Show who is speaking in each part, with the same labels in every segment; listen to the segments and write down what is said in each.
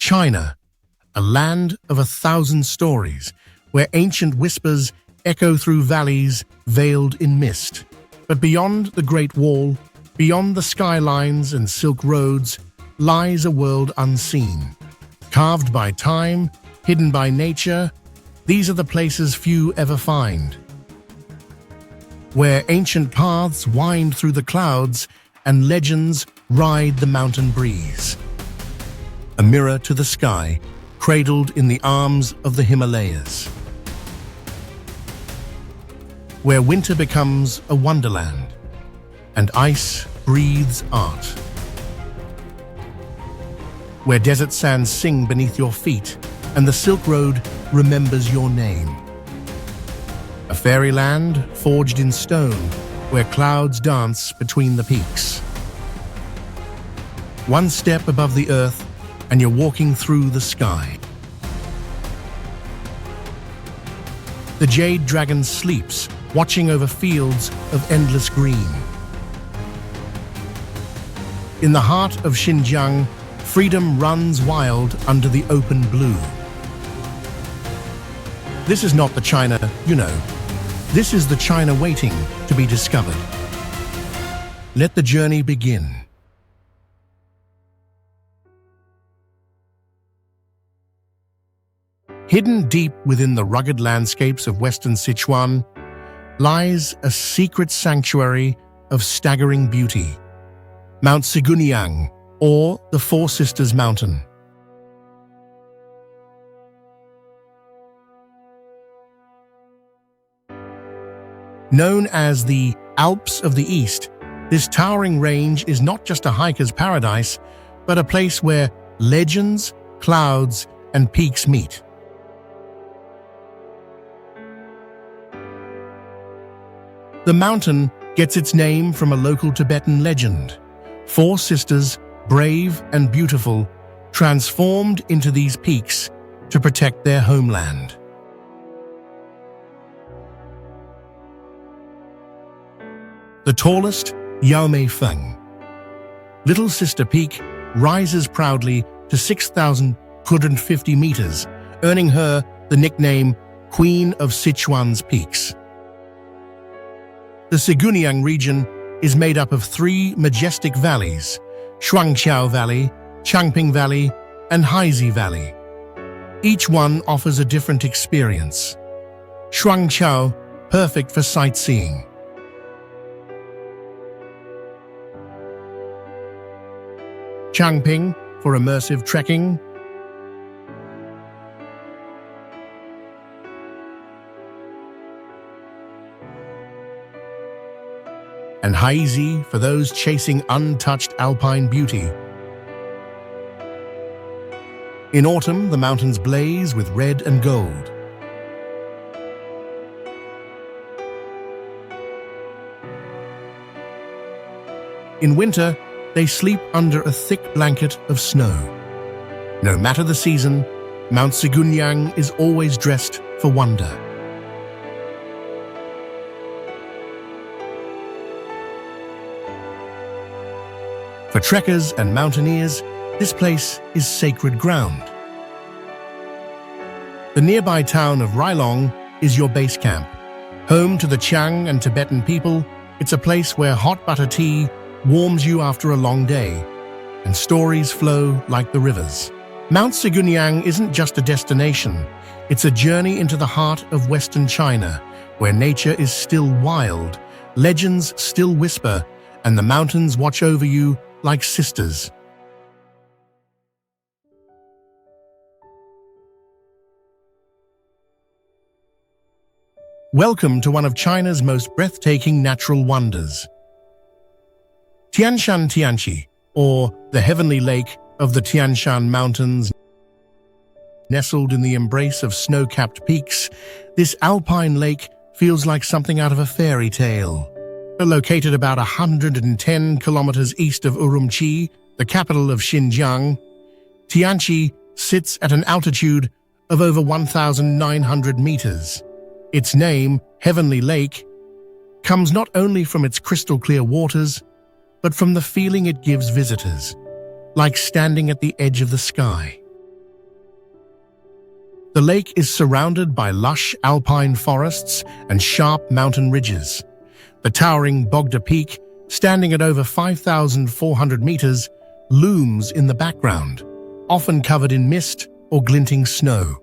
Speaker 1: China, a land of 1,000 stories, where ancient whispers echo through valleys veiled in mist. But beyond the Great Wall, beyond the skylines and silk roads, lies a world unseen. Carved by time, hidden by nature, these are the places few ever find. Where ancient paths wind through the clouds and legends ride the mountain breeze. A mirror to the sky, cradled in the arms of the Himalayas. Where winter becomes a wonderland and ice breathes art. Where desert sands sing beneath your feet and the Silk Road remembers your name. A fairyland forged in stone where clouds dance between the peaks. One step above the earth and you're walking through the sky. The jade dragon sleeps, watching over fields of endless green. In the heart of Xinjiang, freedom runs wild under the open blue. This is not the China you know. This is the China waiting to be discovered. Let the journey begin. Hidden deep within the rugged landscapes of western Sichuan lies a secret sanctuary of staggering beauty, Mount Siguniang, or the Four Sisters Mountain. Known as the Alps of the East, this towering range is not just a hiker's paradise, but a place where legends, clouds, and peaks meet. The mountain gets its name from a local Tibetan legend. Four sisters, brave and beautiful, transformed into these peaks to protect their homeland. The tallest, Yaomei Little Sister Peak, rises proudly to 6,250 meters, earning her the nickname Queen of Sichuan's Peaks. The Siguniang region is made up of three majestic valleys: Shuangqiao Valley, Changping Valley, and Haizi Valley. Each one offers a different experience. Shuangqiao, perfect for sightseeing. Changping, for immersive trekking. And Haizi for those chasing untouched alpine beauty. In autumn, the mountains blaze with red and gold. In winter, they sleep under a thick blanket of snow. No matter the season, Mount Siguniang is always dressed for wonder. For trekkers and mountaineers, this place is sacred ground. The nearby town of Railong is your base camp. Home to the Chiang and Tibetan people, it's a place where hot butter tea warms you after a long day, and stories flow like the rivers. Mount Siguniang isn't just a destination, it's a journey into the heart of Western China, where nature is still wild, legends still whisper, and the mountains watch over you like sisters. Welcome to one of China's most breathtaking natural wonders. Tianshan Tianqi, or the heavenly lake of the Tianshan Mountains. Nestled in the embrace of snow-capped peaks, this alpine lake feels like something out of a fairy tale. Located about 110 kilometers east of Urumqi, the capital of Xinjiang, Tianqi sits at an altitude of over 1,900 meters. Its name, Heavenly Lake, comes not only from its crystal-clear waters, but from the feeling it gives visitors, like standing at the edge of the sky. The lake is surrounded by lush alpine forests and sharp mountain ridges. The towering Bogda Peak, standing at over 5,400 meters, looms in the background, often covered in mist or glinting snow.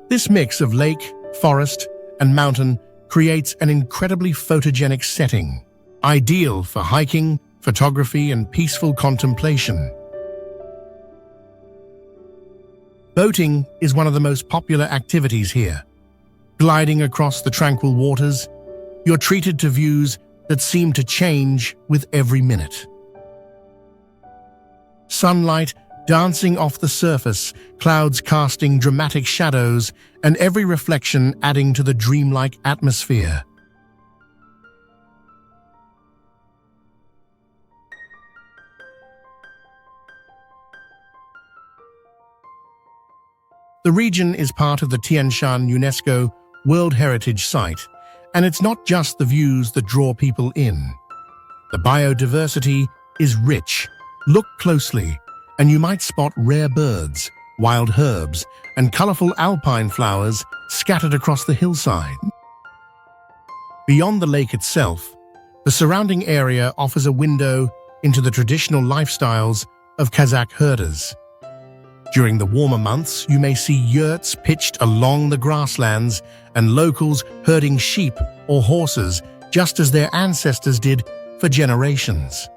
Speaker 1: This mix of lake, forest, and mountain creates an incredibly photogenic setting, ideal for hiking, photography, and peaceful contemplation. Boating is one of the most popular activities here. Gliding across the tranquil waters, you're treated to views that seem to change with every minute. Sunlight dancing off the surface, clouds casting dramatic shadows, and every reflection adding to the dreamlike atmosphere. The region is part of the Tian Shan UNESCO World Heritage Site, and it's not just the views that draw people in. The biodiversity is rich. Look closely, and you might spot rare birds, wild herbs, and colorful alpine flowers scattered across the hillside. Beyond the lake itself, the surrounding area offers a window into the traditional lifestyles of Kazakh herders. During the warmer months, you may see yurts pitched along the grasslands and locals herding sheep or horses just as their ancestors did for generations.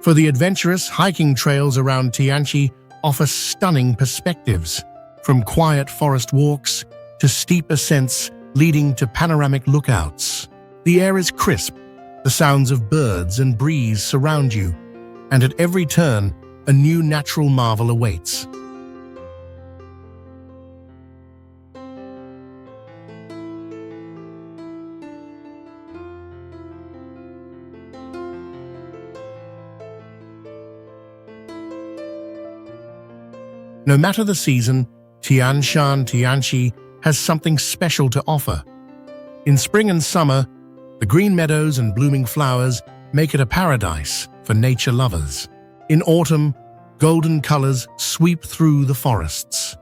Speaker 1: For the adventurous, hiking trails around Tianqi offer stunning perspectives, from quiet forest walks to steep ascents leading to panoramic lookouts. The air is crisp, the sounds of birds and breeze surround you, and at every turn, a new natural marvel awaits. No matter the season, Tian Shan Tianqi has something special to offer. In spring and summer, the green meadows and blooming flowers make it a paradise for nature lovers. In autumn, golden colors sweep through the forests.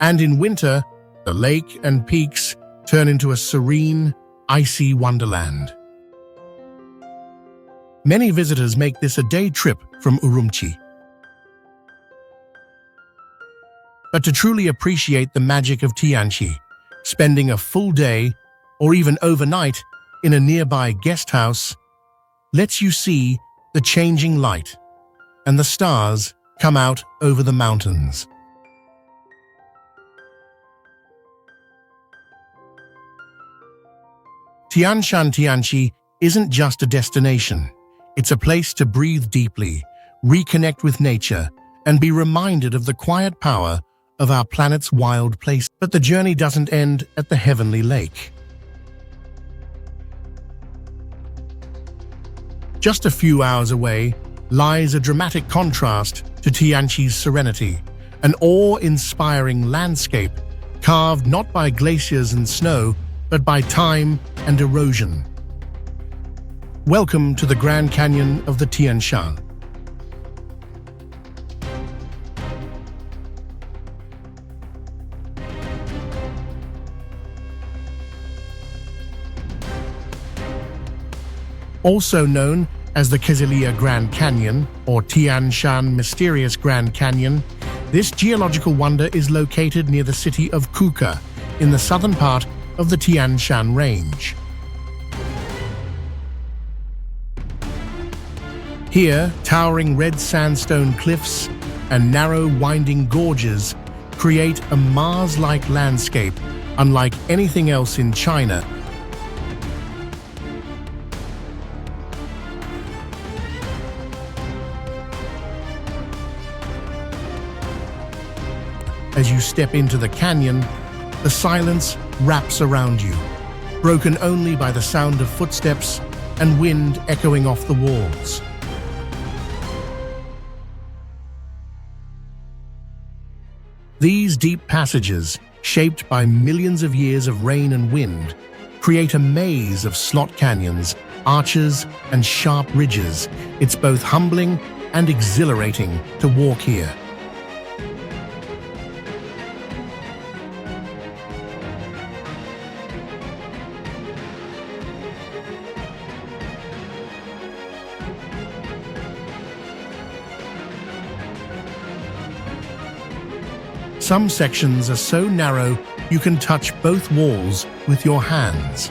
Speaker 1: And in winter, the lake and peaks turn into a serene, icy wonderland. Many visitors make this a day trip from Urumqi. But to truly appreciate the magic of Tianqi, spending a full day or even overnight in a nearby guest house lets you see the changing light and the stars come out over the mountains. Tian Shan Tianqi isn't just a destination. It's a place to breathe deeply, reconnect with nature, and be reminded of the quiet power of our planet's wild place. But the journey doesn't end at the heavenly lake. Just a few hours away lies a dramatic contrast to Tianqi's serenity, an awe-inspiring landscape carved not by glaciers and snow, but by time and erosion. Welcome to the Grand Canyon of the Tian Shan. Also known as the Keziliya Grand Canyon or Tian Shan Mysterious Grand Canyon, this geological wonder is located near the city of Kuka in the southern part of the Tian Shan Range. Here, towering red sandstone cliffs and narrow winding gorges create a Mars-like landscape unlike anything else in China. As you step into the canyon, the silence wraps around you, broken only by the sound of footsteps and wind echoing off the walls. These deep passages shaped by millions of years of rain and wind, create a maze of slot canyons, arches, and sharp ridges. It's both humbling and exhilarating to walk here. Some sections are so narrow you can touch both walls with your hands.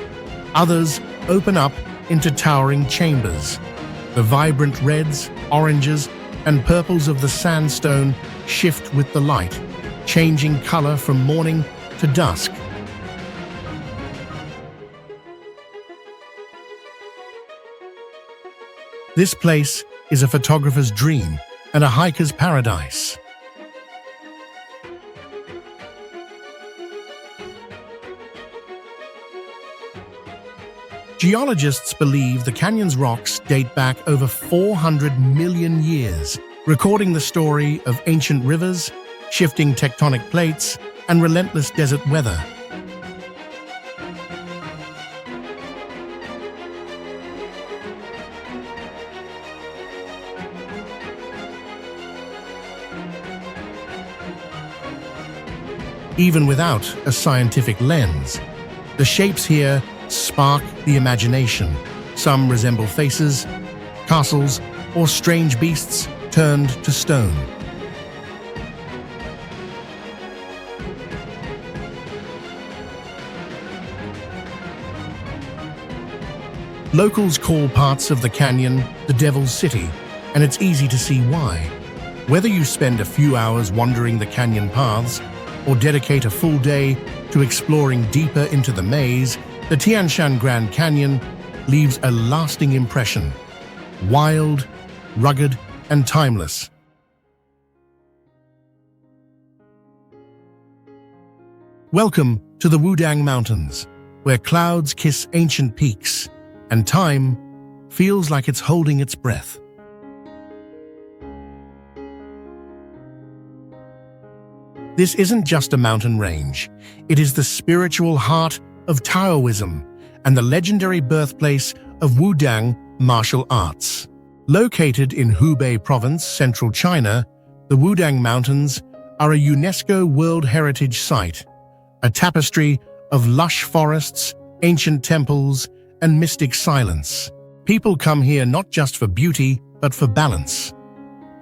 Speaker 1: Others open up into towering chambers. The vibrant reds, oranges, and purples of the sandstone shift with the light, changing color from morning to dusk. This place is a photographer's dream and a hiker's paradise. Geologists believe the canyon's rocks date back over 400 million years, recording the story of ancient rivers, shifting tectonic plates, and relentless desert weather. Even without a scientific lens, the shapes here spark the imagination. Some resemble faces, castles, or strange beasts turned to stone. Locals call parts of the canyon the Devil's City, and it's easy to see why. Whether you spend a few hours wandering the canyon paths or dedicate a full day to exploring deeper into the maze, the Tian Shan Grand Canyon leaves a lasting impression. Wild, rugged, and timeless. Welcome to the Wudang Mountains, where clouds kiss ancient peaks, and time feels like it's holding its breath. This isn't just a mountain range. It is the spiritual heart of Taoism and the legendary birthplace of Wudang martial arts. Located in Hubei Province, central China, the Wudang Mountains are a UNESCO World Heritage Site, a tapestry of lush forests, ancient temples, and mystic silence. People come here not just for beauty, but for balance.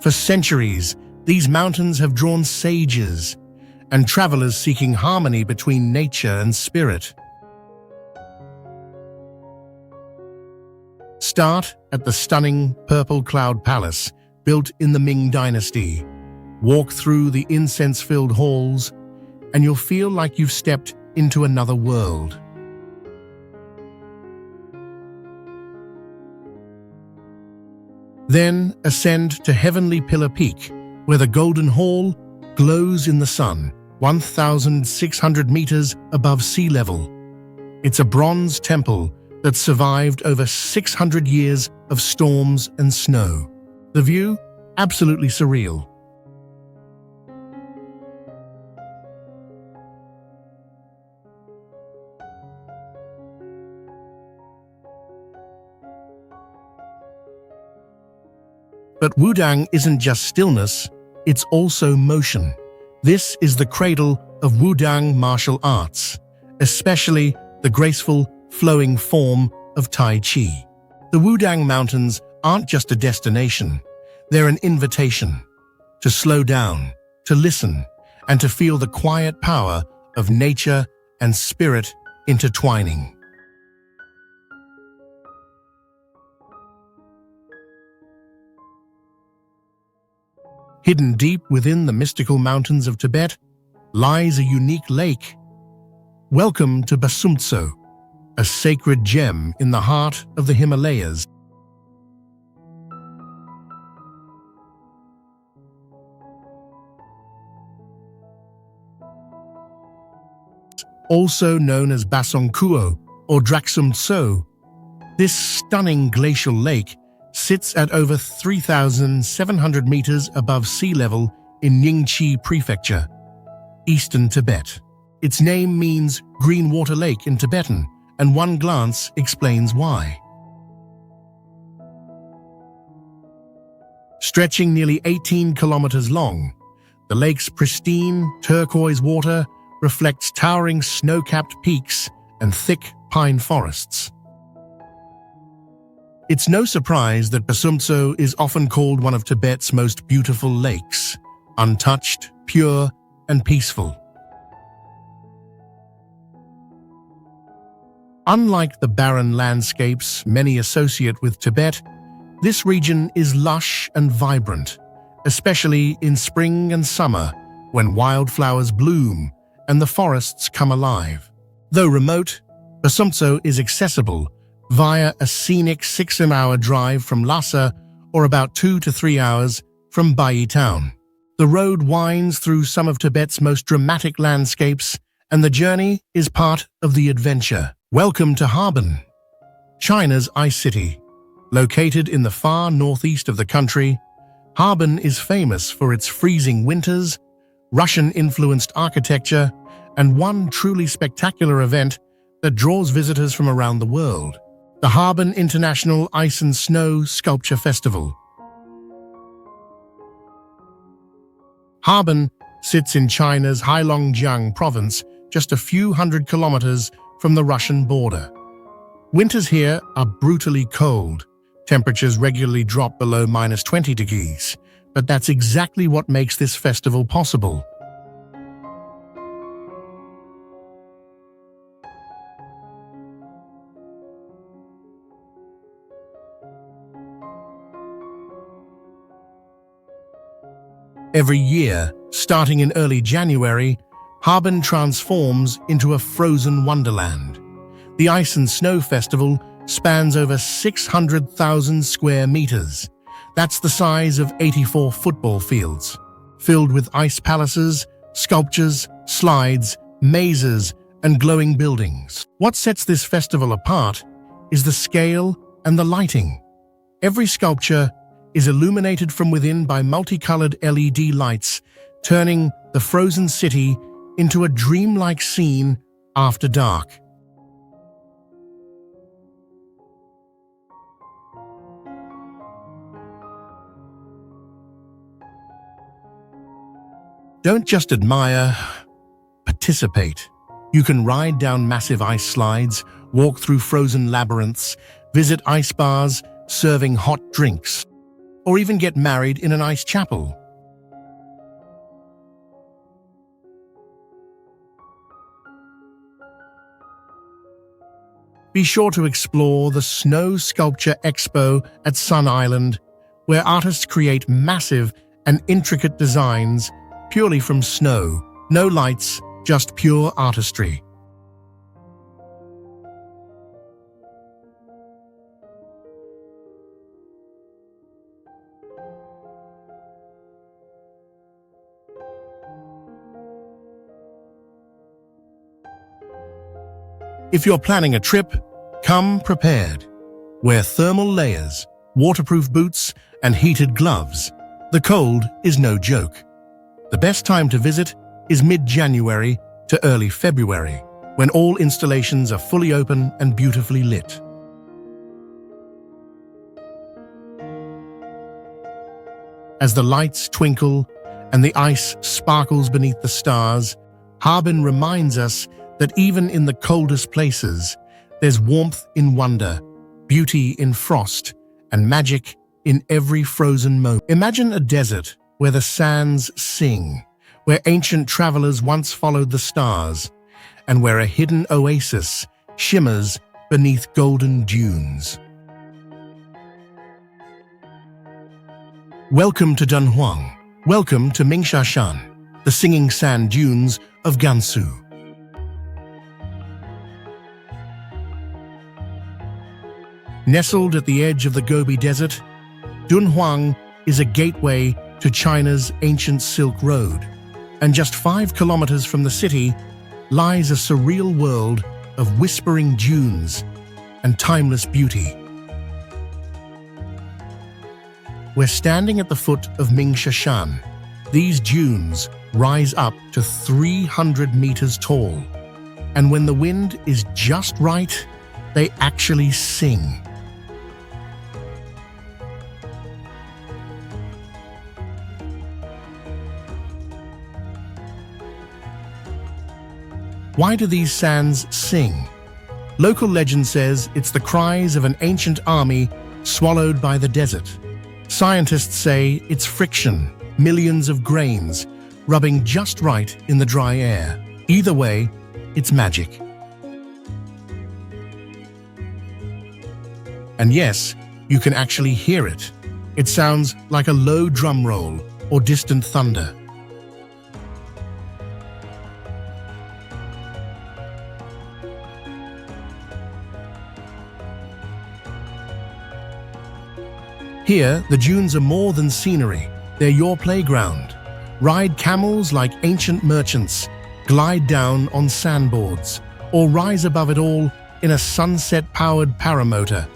Speaker 1: For centuries, these mountains have drawn sages and travelers seeking harmony between nature and spirit. Start at the stunning Purple Cloud Palace, built in the Ming Dynasty. Walk through the incense-filled halls, and you'll feel like you've stepped into another world. Then ascend to Heavenly Pillar Peak, where the Golden Hall glows in the sun, 1,600 meters above sea level. It's a bronze temple that survived over 600 years of storms and snow. The view? Absolutely surreal. But Wudang isn't just stillness, it's also motion. This is the cradle of Wudang martial arts, especially the graceful, flowing form of Tai Chi. The Wudang Mountains aren't just a destination, they're an invitation to slow down, to listen, and to feel the quiet power of nature and spirit intertwining. Hidden deep within the mystical mountains of Tibet lies a unique lake. Welcome to Basumtso, a sacred gem in the heart of the Himalayas. Also known as Basongkuo or Draksumtso, this stunning glacial lake sits at over 3,700 meters above sea level in Ningxi Prefecture, eastern Tibet. Its name means green water lake in Tibetan, and one glance explains why. Stretching nearly 18 kilometers long, the lake's pristine turquoise water reflects towering snow-capped peaks and thick pine forests. It's no surprise that Pasumtso is often called one of Tibet's most beautiful lakes, untouched, pure, and peaceful. Unlike the barren landscapes many associate with Tibet, this region is lush and vibrant, especially in spring and summer when wildflowers bloom and the forests come alive. Though remote, Pasumtso is accessible via a scenic 6-hour drive from Lhasa or about 2 to 3 hours from Bai town. The road winds through some of Tibet's most dramatic landscapes, and the journey is part of the adventure. Welcome to Harbin, China's ice city. Located in the far northeast of the country, Harbin is famous for its freezing winters, Russian-influenced architecture, and one truly spectacular event that draws visitors from around the world: the Harbin International Ice and Snow Sculpture Festival. Harbin sits in China's Heilongjiang province, just a few hundred kilometers from the Russian border. Winters here are brutally cold. Temperatures regularly drop below -20 degrees, but that's exactly what makes this festival possible. Every year, starting in early January, Harbin transforms into a frozen wonderland. The Ice and Snow Festival spans over 600,000 square meters. That's the size of 84 football fields, filled with ice palaces, sculptures, slides, mazes, and glowing buildings. What sets this festival apart is the scale and the lighting. Every sculpture is illuminated from within by multicolored LED lights, turning the frozen city into a dreamlike scene after dark. Don't just admire, participate. You can ride down massive ice slides, walk through frozen labyrinths, visit ice bars serving hot drinks, or even get married in an ice chapel. Be sure to explore the Snow Sculpture Expo at Sun Island, where artists create massive and intricate designs purely from snow. No lights, just pure artistry. If you're planning a trip, come prepared. Wear thermal layers, waterproof boots, and heated gloves. The cold is no joke. The best time to visit is mid-January to early February, when all installations are fully open and beautifully lit. As the lights twinkle and the ice sparkles beneath the stars, Harbin reminds us that even in the coldest places, there's warmth in wonder, beauty in frost, and magic in every frozen moment. Imagine a desert where the sands sing, where ancient travelers once followed the stars, and where a hidden oasis shimmers beneath golden dunes. Welcome to Dunhuang. Welcome to Mingshashan, the singing sand dunes of Gansu. Nestled at the edge of the Gobi Desert, Dunhuang is a gateway to China's ancient Silk Road, and just 5 kilometers from the city lies a surreal world of whispering dunes and timeless beauty. We're standing at the foot of Mingshashan, These dunes rise up to 300 meters tall, and when the wind is just right, they actually sing. Why do these sands sing? Local legend says it's the cries of an ancient army swallowed by the desert. Scientists say it's friction, millions of grains, rubbing just right in the dry air. Either way, it's magic. And yes, you can actually hear it. It sounds like a low drum roll or distant thunder. Here, the dunes are more than scenery. They're your playground. Ride camels like ancient merchants, glide down on sandboards, or rise above it all in a sunset-powered paramotor.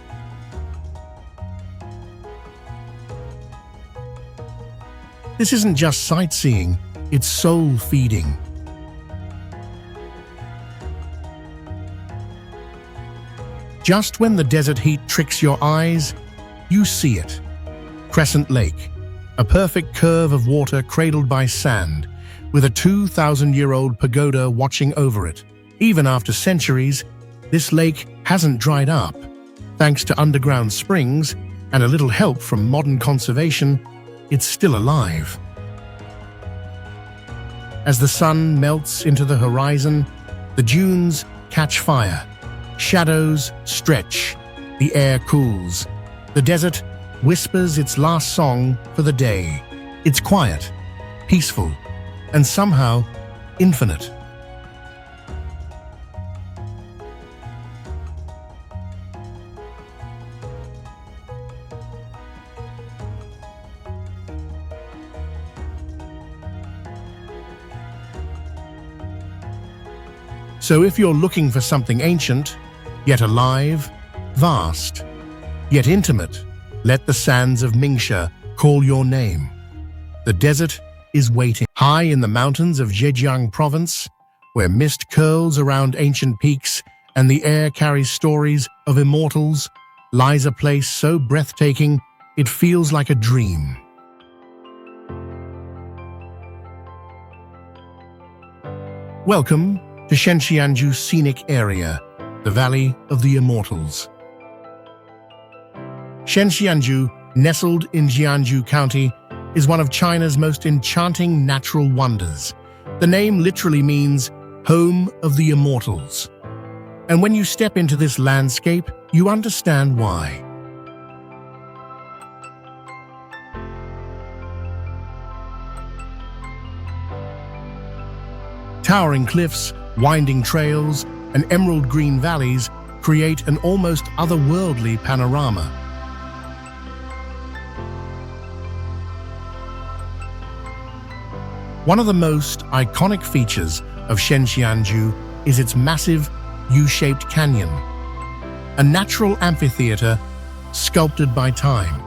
Speaker 1: This isn't just sightseeing, it's soul-feeding. Just when the desert heat tricks your eyes, you see it. Crescent Lake, a perfect curve of water cradled by sand, with a 2,000-year-old pagoda watching over it. Even after centuries, this lake hasn't dried up. Thanks to underground springs and a little help from modern conservation, it's still alive. As the sun melts into the horizon, the dunes catch fire. Shadows stretch, the air cools. The desert whispers its last song for the day. It's quiet, peaceful, and somehow infinite. So if you're looking for something ancient, yet alive, vast, yet intimate, let the sands of Ningxia call your name. The desert is waiting. High in the mountains of Zhejiang province, where mist curls around ancient peaks and the air carries stories of immortals, lies a place so breathtaking it feels like a dream. Welcome to Shenxianju Scenic Area, the Valley of the Immortals. Shenxianju, nestled in Jianzhou County, is one of China's most enchanting natural wonders. The name literally means home of the immortals. And when you step into this landscape, you understand why. Towering cliffs, winding trails, and emerald green valleys create an almost otherworldly panorama. One of the most iconic features of Shenxianju is its massive U-shaped canyon, a natural amphitheater sculpted by time.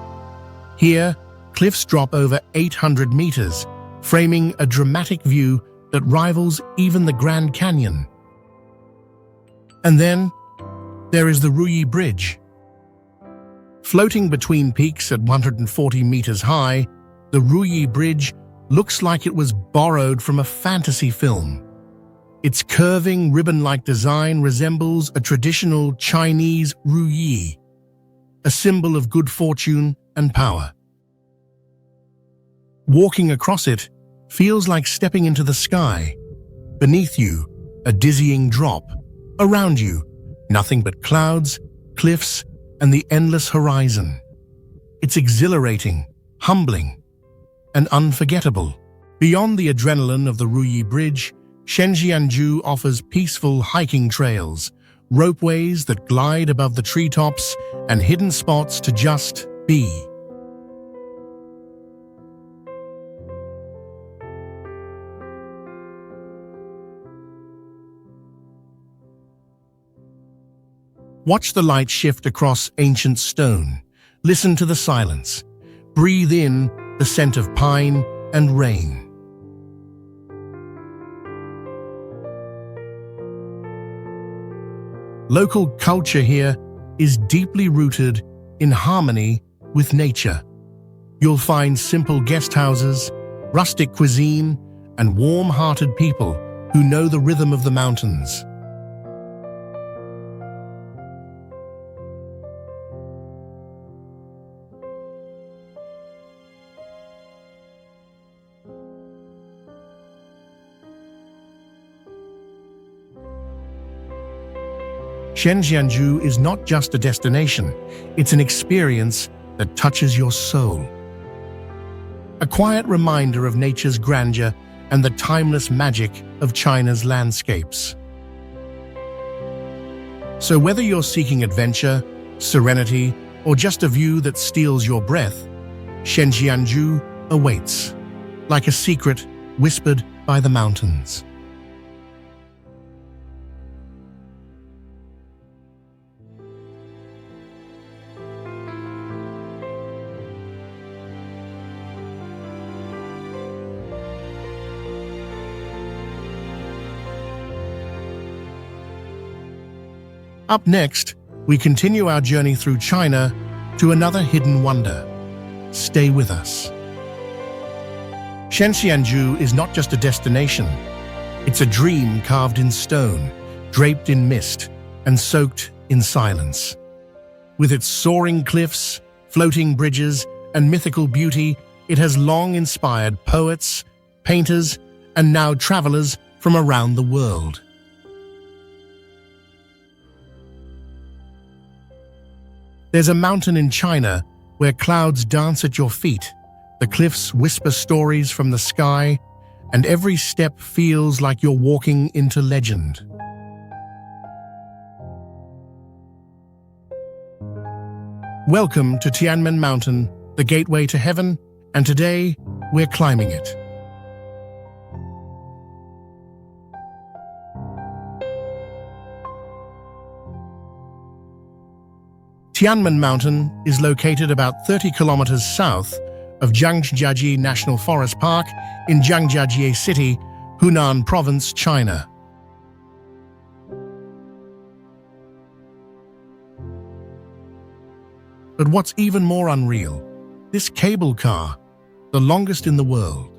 Speaker 1: Here, cliffs drop over 800 meters, framing a dramatic view that rivals even the Grand Canyon. And then, there is the Ruyi Bridge. Floating between peaks at 140 meters high, the Ruyi Bridge looks like it was borrowed from a fantasy film. Its curving, ribbon-like design resembles a traditional Chinese ruyi, a symbol of good fortune and power. Walking across it feels like stepping into the sky. Beneath you, a dizzying drop. Around you, nothing but clouds, cliffs, and the endless horizon. It's exhilarating, humbling, and unforgettable. Beyond the adrenaline of the Ruyi Bridge, Shenxianju offers peaceful hiking trails, ropeways that glide above the treetops, and hidden spots to just be. Watch the light shift across ancient stone. Listen to the silence. Breathe in the scent of pine and rain. Local culture here is deeply rooted in harmony with nature. You'll find simple guest houses, rustic cuisine, and warm-hearted people who know the rhythm of the mountains. Zhenjianzhou is not just a destination, it's an experience that touches your soul. A quiet reminder of nature's grandeur and the timeless magic of China's landscapes. So whether you're seeking adventure, serenity, or just a view that steals your breath, Zhenjianzhou awaits, like a secret whispered by the mountains. Up next, we continue our journey through China to another hidden wonder. Stay with us. Zhenjianzhou is not just a destination. It's a dream carved in stone, draped in mist, and soaked in silence. With its soaring cliffs, floating bridges, and mythical beauty, it has long inspired poets, painters, and now travelers from around the world. There's a mountain in China where clouds dance at your feet, the cliffs whisper stories from the sky, and every step feels like you're walking into legend. Welcome to Tianmen Mountain, the gateway to heaven, and today we're climbing it. Tianmen Mountain is located about 30 kilometers south of Zhangjiajie National Forest Park in Zhangjiajie City, Hunan Province, China. But what's even more unreal, this cable car, the longest in the world.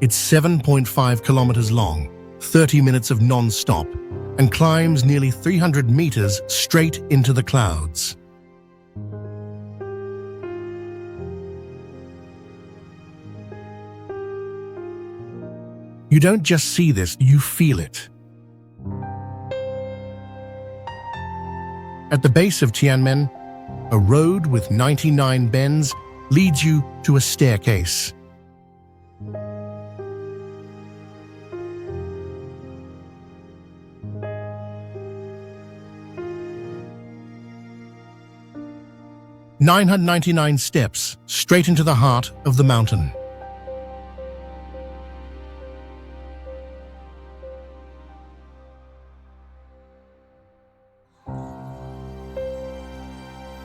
Speaker 1: It's 7.5 kilometers long, 30 minutes of non-stop, and climbs nearly 300 meters straight into the clouds. You don't just see this, you feel it. At the base of Tianmen, a road with 99 bends leads you to a staircase. "999 steps straight into the heart of the mountain."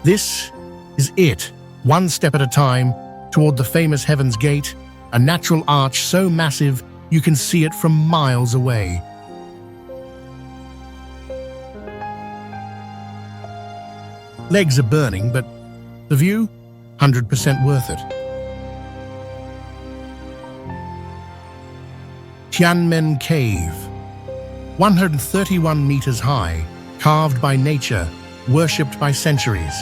Speaker 1: This is it, one step at a time, toward the famous Heaven's Gate, a natural arch so massive you can see it from miles away. Legs are burning, but the view, 100% worth it. Tianmen Cave, 131 meters high, carved by nature, worshipped by centuries.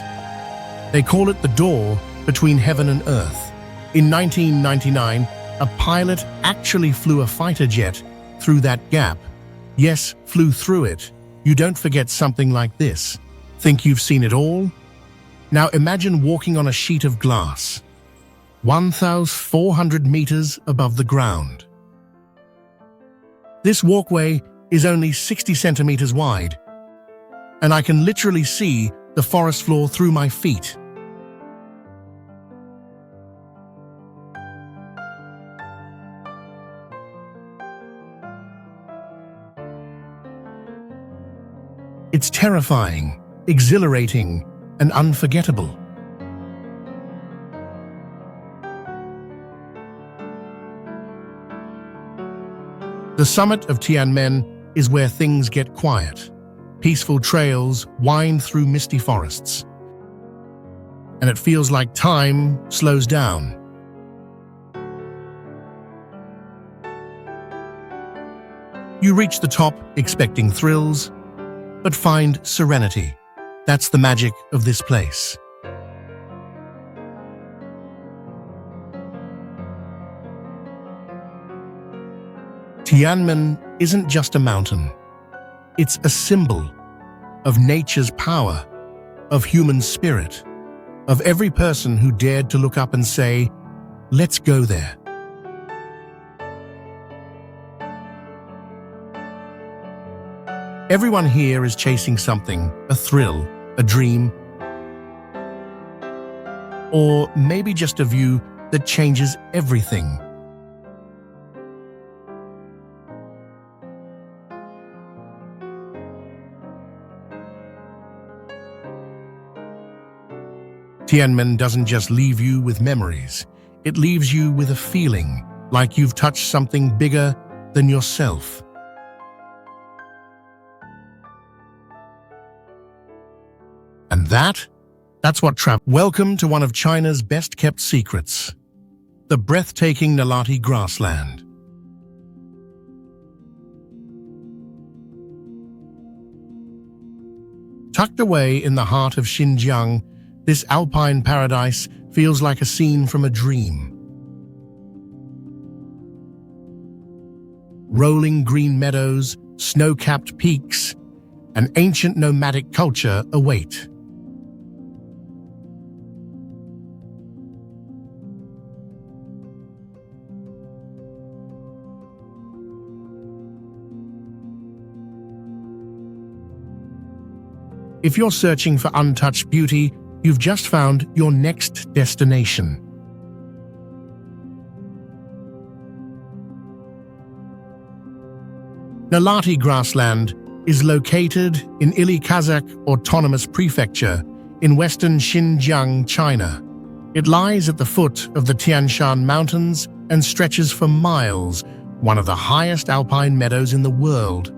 Speaker 1: They call it the door between heaven and earth. In 1999, a pilot actually flew a fighter jet through that gap. Yes, flew through it. You don't forget something like this. Think you've seen it all? Now imagine walking on a sheet of glass, 1,400 meters above the ground. This walkway is only 60 centimeters wide, and I can literally see the forest floor through my feet. It's terrifying, exhilarating, and unforgettable. The summit of Tianmen is where things get quiet. Peaceful trails wind through misty forests, and it feels like time slows down. You reach the top expecting thrills, but find serenity. That's the magic of this place. Tianmen isn't just a mountain. It's a symbol of nature's power, of human spirit, of every person who dared to look up and say, "Let's go there." Everyone here is chasing something, a thrill, a dream, or maybe just a view that changes everything. Tianmen doesn't just leave you with memories, it leaves you with a feeling like you've touched something bigger than yourself. And that's what Welcome to one of China's best-kept secrets, the breathtaking Nalati grassland. Tucked away in the heart of Xinjiang, this alpine paradise feels like a scene from a dream. Rolling green meadows, snow-capped peaks, and ancient nomadic culture await. If you're searching for untouched beauty, you've just found your next destination. Nalati grassland is located in Kazakh Autonomous Prefecture in western Xinjiang, China. It lies at the foot of the Tian Shan Mountains and stretches for miles, one of the highest alpine meadows in the world.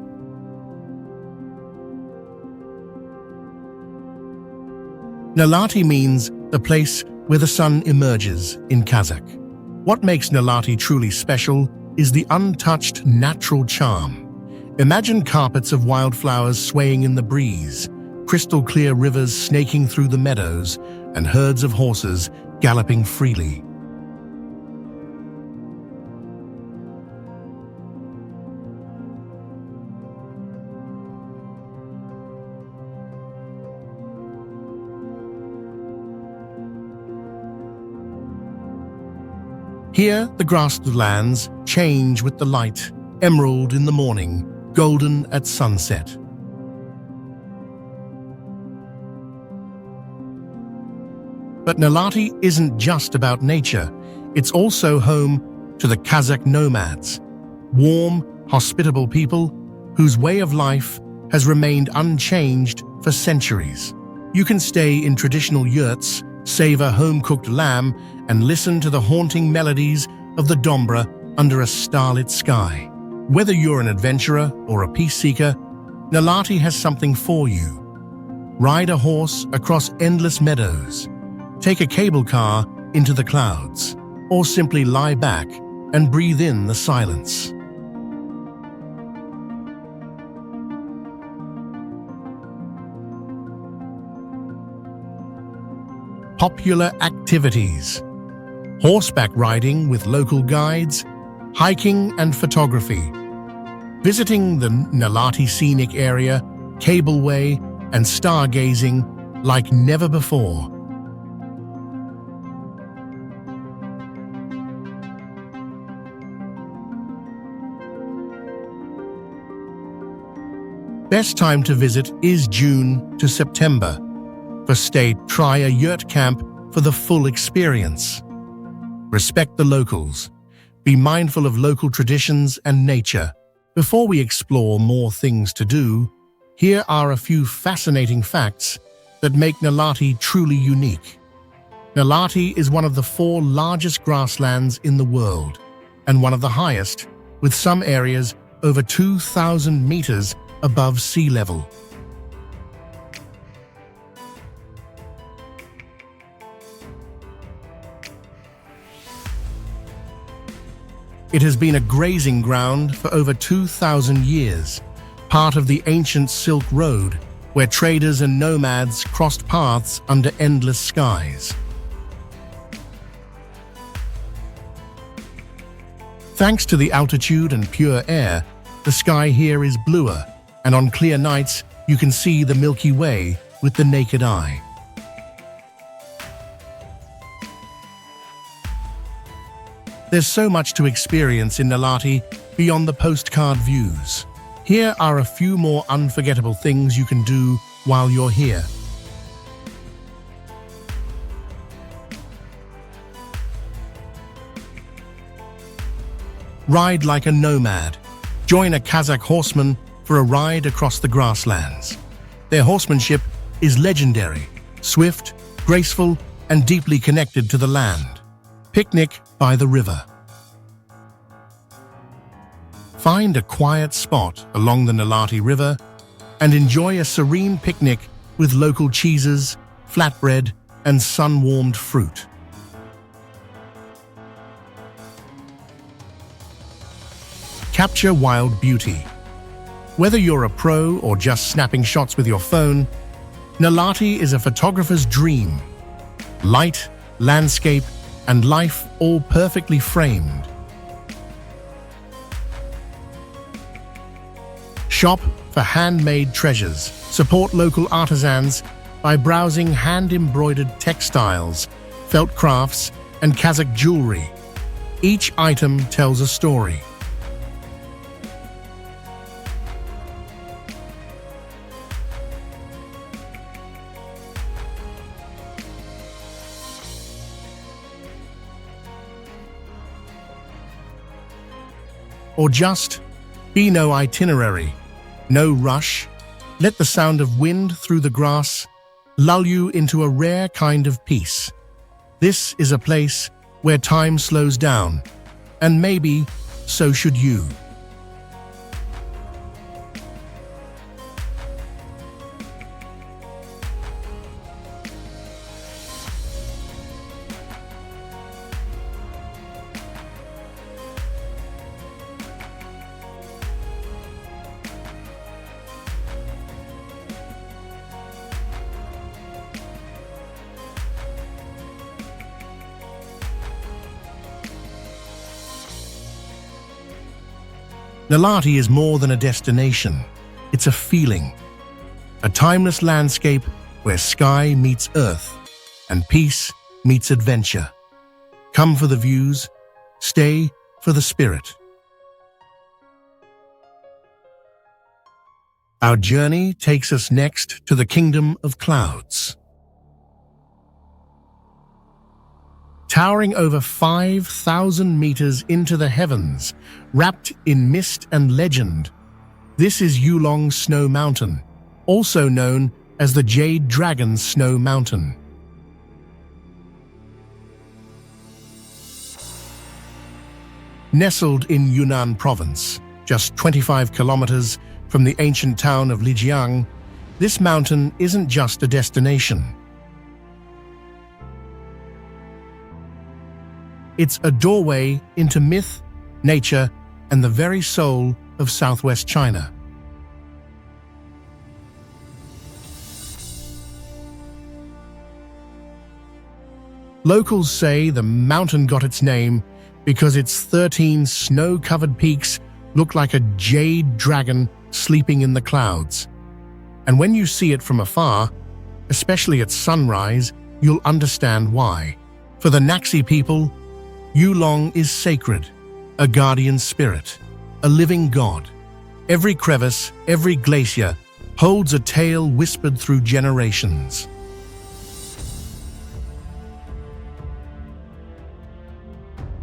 Speaker 1: Nalati means the place where the sun emerges in Kazakh. What makes Nalati truly special is the untouched natural charm. Imagine carpets of wildflowers swaying in the breeze, crystal-clear rivers snaking through the meadows, and herds of horses galloping freely. Here, the grasslands change with the light, emerald in the morning, golden at sunset. But Nalati isn't just about nature. It's also home to the Kazakh nomads, warm, hospitable people whose way of life has remained unchanged for centuries. You can stay in traditional yurts, savor home-cooked lamb, and listen to the haunting melodies of the dombra under a starlit sky. Whether you're an adventurer or a peace seeker, Nalati has something for you. Ride a horse across endless meadows, take a cable car into the clouds, or simply lie back and breathe in the silence. Popular activities: horseback riding with local guides, hiking and photography, visiting the Nalati scenic area, cableway, and stargazing like never before. Best time to visit is June to September. Try a yurt camp for the full experience. Respect the locals. Be mindful of local traditions and nature. Before we explore more things to do, here are a few fascinating facts that make Nalati truly unique. Nalati is one of the 4 largest grasslands in the world, and one of the highest, with some areas over 2,000 meters above sea level. It has been a grazing ground for over 2,000 years, part of the ancient Silk Road, where traders and nomads crossed paths under endless skies. Thanks to the altitude and pure air, the sky here is bluer, and on clear nights you can see the Milky Way with the naked eye. There's so much to experience in Nalati beyond the postcard views. Here are a few more unforgettable things you can do while you're here. Ride like a nomad. Join a Kazakh horseman for a ride across the grasslands. Their horsemanship is legendary, swift, graceful, and deeply connected to the land. Picnic by the river. Find a quiet spot along the Nalati River and enjoy a serene picnic with local cheeses, flatbread, and sun-warmed fruit. Capture wild beauty. Whether you're a pro or just snapping shots with your phone, Nalati is a photographer's dream. Light, landscape, and life all perfectly framed. Shop for handmade treasures. Support local artisans by browsing hand-embroidered textiles, felt crafts, and Kazakh jewelry. Each item tells a story. Or just be no itinerary, no rush. Let the sound of wind through the grass lull you into a rare kind of peace. This is a place where time slows down, and maybe so should you. Nalati is more than a destination. It's a feeling. A timeless landscape where sky meets earth and peace meets adventure. Come for the views, stay for the spirit. Our journey takes us next to the Kingdom of Clouds. Towering over 5,000 meters into the heavens, wrapped in mist and legend, this is Yulong Snow Mountain, also known as the Jade Dragon Snow Mountain. Nestled in Yunnan province, just 25 kilometers from the ancient town of Lijiang, this mountain isn't just a destination. It's a doorway into myth, nature, and the very soul of southwest China. Locals say the mountain got its name because its 13 snow-covered peaks look like a jade dragon sleeping in the clouds. And when you see it from afar, especially at sunrise, you'll understand why. For the Naxi people, Yulong is sacred, a guardian spirit, a living god. Every crevice, every glacier holds a tale whispered through generations.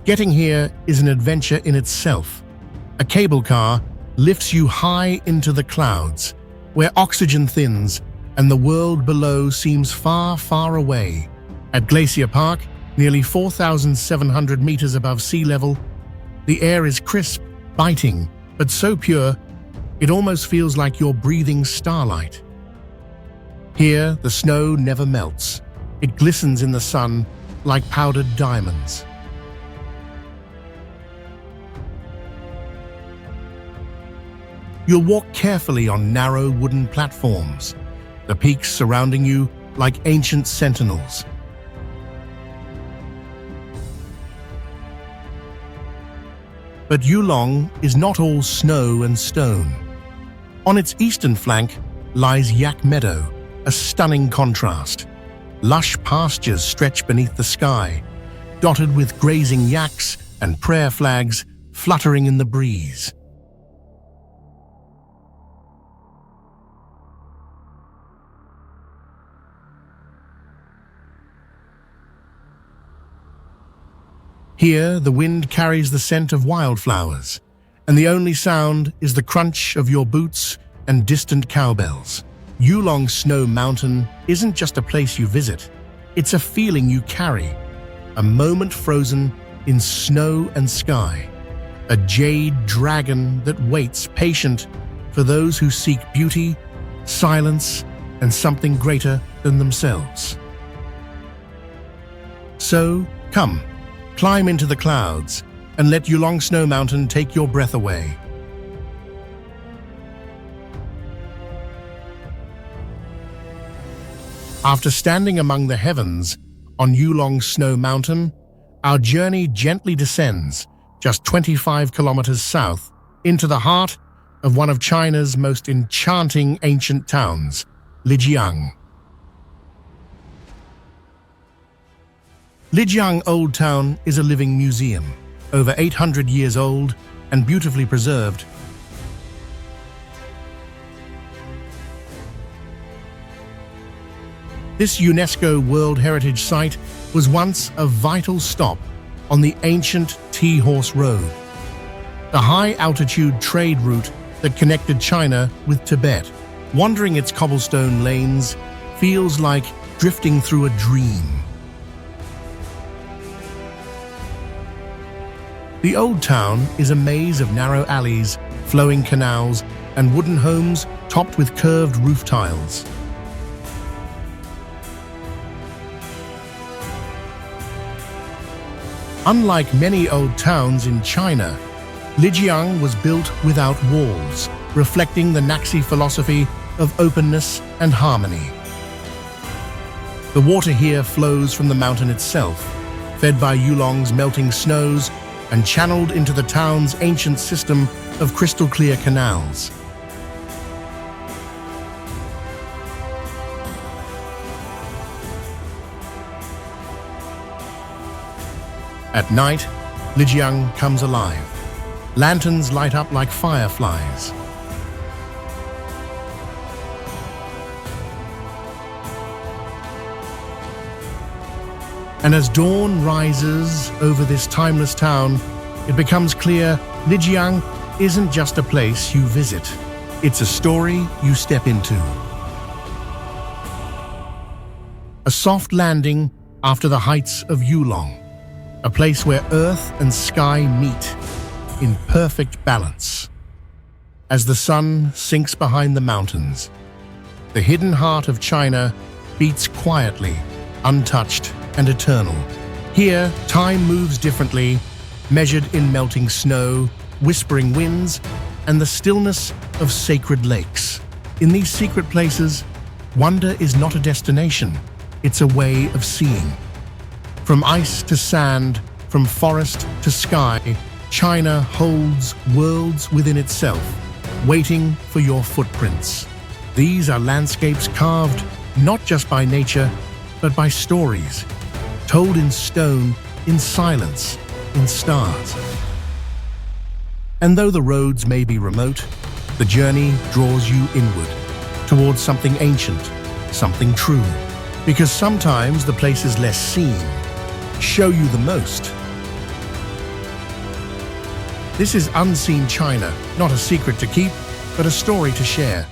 Speaker 1: Getting here is an adventure in itself. A cable car lifts you high into the clouds, where oxygen thins and the world below seems far, far away. At Glacier Park, nearly 4,700 meters above sea level, the air is crisp, biting, but so pure, it almost feels like you're breathing starlight. Here, the snow never melts. It glistens in the sun like powdered diamonds. You'll walk carefully on narrow wooden platforms, the peaks surrounding you like ancient sentinels. But Yulong is not all snow and stone. On its eastern flank lies Yak Meadow, a stunning contrast. Lush pastures stretch beneath the sky, dotted with grazing yaks and prayer flags fluttering in the breeze. Here, the wind carries the scent of wildflowers, and the only sound is the crunch of your boots and distant cowbells. Yulong Snow Mountain isn't just a place you visit, it's a feeling you carry, a moment frozen in snow and sky, a jade dragon that waits patient for those who seek beauty, silence, and something greater than themselves. So, come, climb into the clouds and let Yulong Snow Mountain take your breath away. After standing among the heavens on Yulong Snow Mountain, our journey gently descends just 25 kilometers south into the heart of one of China's most enchanting ancient towns, Lijiang. Lijiang Old Town is a living museum, over 800 years old and beautifully preserved. This UNESCO World Heritage Site was once a vital stop on the ancient Tea Horse Road, the high-altitude trade route that connected China with Tibet. Wandering its cobblestone lanes feels like drifting through a dream. The old town is a maze of narrow alleys, flowing canals, and wooden homes topped with curved roof tiles. Unlike many old towns in China, Lijiang was built without walls, reflecting the Naxi philosophy of openness and harmony. The water here flows from the mountain itself, fed by Yulong's melting snows and channeled into the town's ancient system of crystal-clear canals. At night, Lijiang comes alive. Lanterns light up like fireflies. And as dawn rises over this timeless town, it becomes clear Lijiang isn't just a place you visit. It's a story you step into. A soft landing after the heights of Yulong, a place where earth and sky meet in perfect balance. As the sun sinks behind the mountains, the hidden heart of China beats quietly, untouched and eternal. Here, time moves differently, measured in melting snow, whispering winds, and the stillness of sacred lakes. In these secret places, wonder is not a destination, it's a way of seeing. From ice to sand, from forest to sky, China holds worlds within itself, waiting for your footprints. These are landscapes carved not just by nature, but by stories, told in stone, in silence, in stars. And though the roads may be remote, the journey draws you inward, towards something ancient, something true. Because sometimes the places less seen show you the most. This is Unseen China, not a secret to keep, but a story to share.